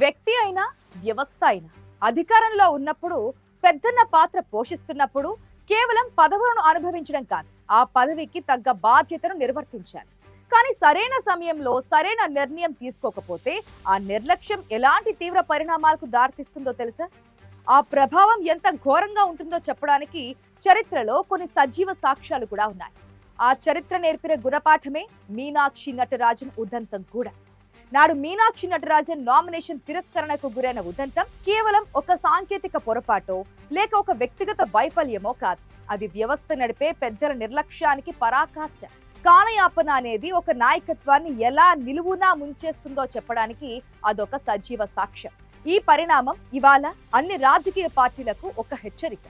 వ్యక్తి అయినా వ్యవస్థ అయినా అధికారంలో ఉన్నప్పుడు పెద్దన్న పాత్ర పోషిస్తున్నప్పుడు కేవలం పదవులను అనుభవించడం కాదు, ఆ పదవికి తగ్గ బాధ్యతను నిర్వర్తించాలి. కానీ సరైన సమయంలో సరైన నిర్ణయం తీసుకోకపోతే ఆ నిర్లక్ష్యం ఎలాంటి తీవ్ర పరిణామాలకు దారితీస్తుందో తెలుసా? ఆ ప్రభావం ఎంత ఘోరంగా ఉంటుందో చెప్పడానికి చరిత్రలో కొన్ని సజీవ సాక్ష్యాలు కూడా ఉన్నాయి. ఆ చరిత్ర నేర్పిన గుణపాఠమే మీనాక్షి నటరాజన్ ఉదంతం కూడా. నాడు మీనాక్షి నటరాజన్ నామినేషన్ తిరస్కరణకు గురైన ఉదంతం కేవలం ఒక సాంకేతిక పొరపాటో లేక ఒక వ్యక్తిగత వైఫల్యమో కాదు. అది వ్యవస్థ నడిపే పెద్దల నిర్లక్ష్యానికి పరాకాష్ట. కాలయాపన అనేది ఒక నాయకత్వాన్ని ఎలా నిలువునా ముంచేస్తుందో చెప్పడానికి అదొక సజీవ సాక్ష్యం. ఈ పరిణామం ఇవాళ అన్ని రాజకీయ పార్టీలకు ఒక హెచ్చరిక.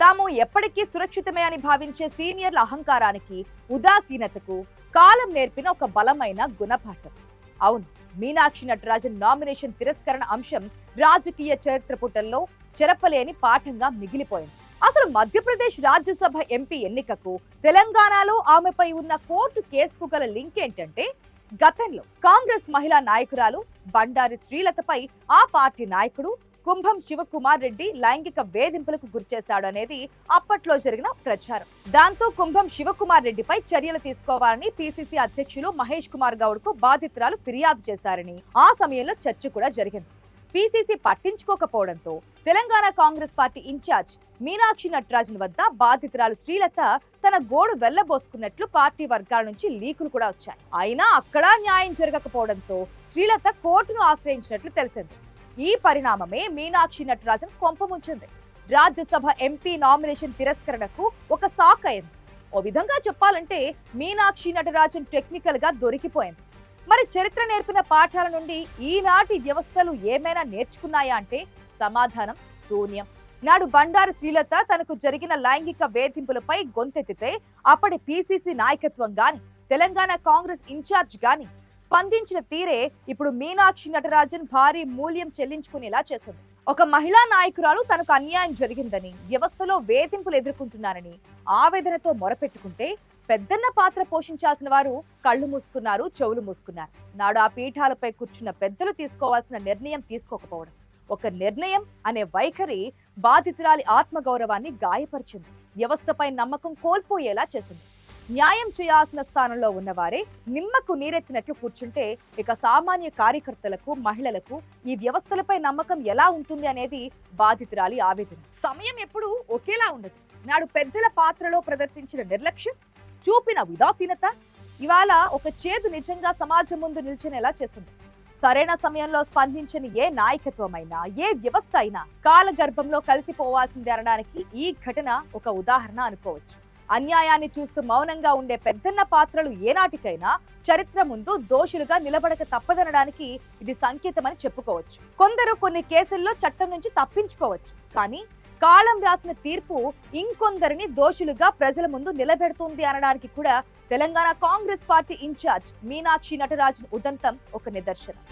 తాము ఎప్పటికీ సురక్షితమే అని భావించే సీనియర్ల అహంకారానికి, ఉదాసీనతకు కాలం నేర్పిన ఒక బలమైన గుణపాఠం. అవును, మీనాక్షి నటరాజన్ నామినేషన్ తిరస్కరణ అంశం రాజకీయ చరిత్ర పుటల్లో చెరపలేని పాఠంగా మిగిలిపోయింది. అసలు మధ్యప్రదేశ్ రాజ్యసభ ఎంపీ ఎన్నికకు తెలంగాణలో ఆమెపై ఉన్న కోర్టు కేసుకు గల లింక్ ఏంటంటే, గతంలో కాంగ్రెస్ మహిళా నాయకురాలు బండారి శ్రీలతపై ఆ పార్టీ నాయకుడు కుంభం శివకుమార్ రెడ్డి లైంగిక వేధింపులకు గురిచేశాడు అనేది అప్పట్లో జరిగిన ప్రచారం. దాంతో కుంభం శివకుమార్ రెడ్డిపై చర్యలు తీసుకోవాలని పిసిసి అధ్యక్షులు మహేష్ కుమార్ గౌడ్ కు బాధితురాలు ఫిర్యాదు చేశారని ఆ సమయంలో చర్చ కూడా జరిగింది. పిసిసి పట్టించుకోకపోవడంతో తెలంగాణ కాంగ్రెస్ పార్టీ ఇన్ఛార్జ్ మీనాక్షి నటరాజన్ వద్ద బాధితురాలు శ్రీలత తన గోడు వెళ్లబోసుకున్నట్లు పార్టీ వర్గాల నుంచి లీకులు కూడా వచ్చాయి. అయినా అక్కడా న్యాయం జరగకపోవడంతో శ్రీలత కోర్టును ఆశ్రయించినట్లు తెలిసింది. ఈ పరిణామమే మీనాక్షి నటరాజన్ కొంపముంచింది. రాజ్యసభ ఎంపీ నామినేషన్ తిరస్కరణకు ఒక సాక్ అయింది. ఓ విధంగా చెప్పాలంటే మీనాక్షి నటరాజన్ టెక్నికల్ గా దొరికిపోయింది. మరి చరిత్ర నేర్పిన పాఠాల నుండి ఈనాటి వ్యవస్థలు ఏమైనా నేర్చుకున్నాయా అంటే సమాధానం శూన్యం. నాడు బండారు శ్రీలత తనకు జరిగిన లైంగిక వేధింపులపై గొంతెత్తితే అప్పటి పిసిసి నాయకత్వం గాని, తెలంగాణ కాంగ్రెస్ ఇన్ఛార్జ్ గాని స్పందించిన తీరే ఇప్పుడు మీనాక్షి నటరాజన్ భారీ మూల్యం చెల్లించుకునేలా చేసింది. ఒక మహిళా నాయకురాలు తనకు అన్యాయం జరిగిందని, వ్యవస్థలో వేధింపులు ఎదుర్కొంటున్నారని ఆవేదనతో మొరపెట్టుకుంటే పెద్దన్న పాత్ర పోషించాల్సిన వారు కళ్ళు మూసుకున్నారు, చెవులు మూసుకున్నారు. నాడు ఆ పీఠాలపై కూర్చున్న పెద్దలు తీసుకోవాల్సిన నిర్ణయం తీసుకోకపోవడం, ఒక నిర్ణయం అనే వైఖరి బాధితురాలి ఆత్మగౌరవాన్ని గాయపరిచింది, వ్యవస్థపై నమ్మకం కోల్పోయేలా చేసింది. న్యాయం చేయాల్సిన స్థానంలో ఉన్నవారే నిమ్మకు నీరెత్తినట్లు కూర్చుంటే ఇక సామాన్య కార్యకర్తలకు, మహిళలకు ఈ వ్యవస్థలపై నమ్మకం ఎలా ఉంటుంది అనేది బాధితురాలి ఆవేదన. సమయం ఎప్పుడూ ఒకేలా ఉండదు. నాడు పెద్దల పాత్రలో ప్రదర్శించిన నిర్లక్ష్యం, చూపిన ఉదాసీనత ఇవాళ ఒక చేదు నిజంగా సమాజం ముందు నిల్చునేలా చేస్తుంది. సరైన సమయంలో స్పందించని ఏ నాయకత్వమైనా, ఏ వ్యవస్థ అయినా కాలగర్భంలో కలిసిపోవాల్సిందే అనడానికి ఈ ఘటన ఒక ఉదాహరణ అనుకోవచ్చు. అన్యాయాన్ని చూస్తూ మౌనంగా ఉండే పెద్దన్న పాత్రలు ఏనాటికైనా చరిత్ర ముందు దోషులుగా నిలబడక తప్పదనడానికి ఇది సంకేతమని చెప్పుకోవచ్చు. కొందరు కొన్ని కేసుల్లో చట్టం నుంచి తప్పించుకోవచ్చు, కానీ కాలం రాసిన తీర్పు ఇంకొందరిని దోషులుగా ప్రజల ముందు నిలబెడుతుంది అనడానికి కూడా తెలంగాణ కాంగ్రెస్ పార్టీ ఇన్ఛార్జ్ మీనాక్షి నటరాజన్ ఉదంతం ఒక నిదర్శనం.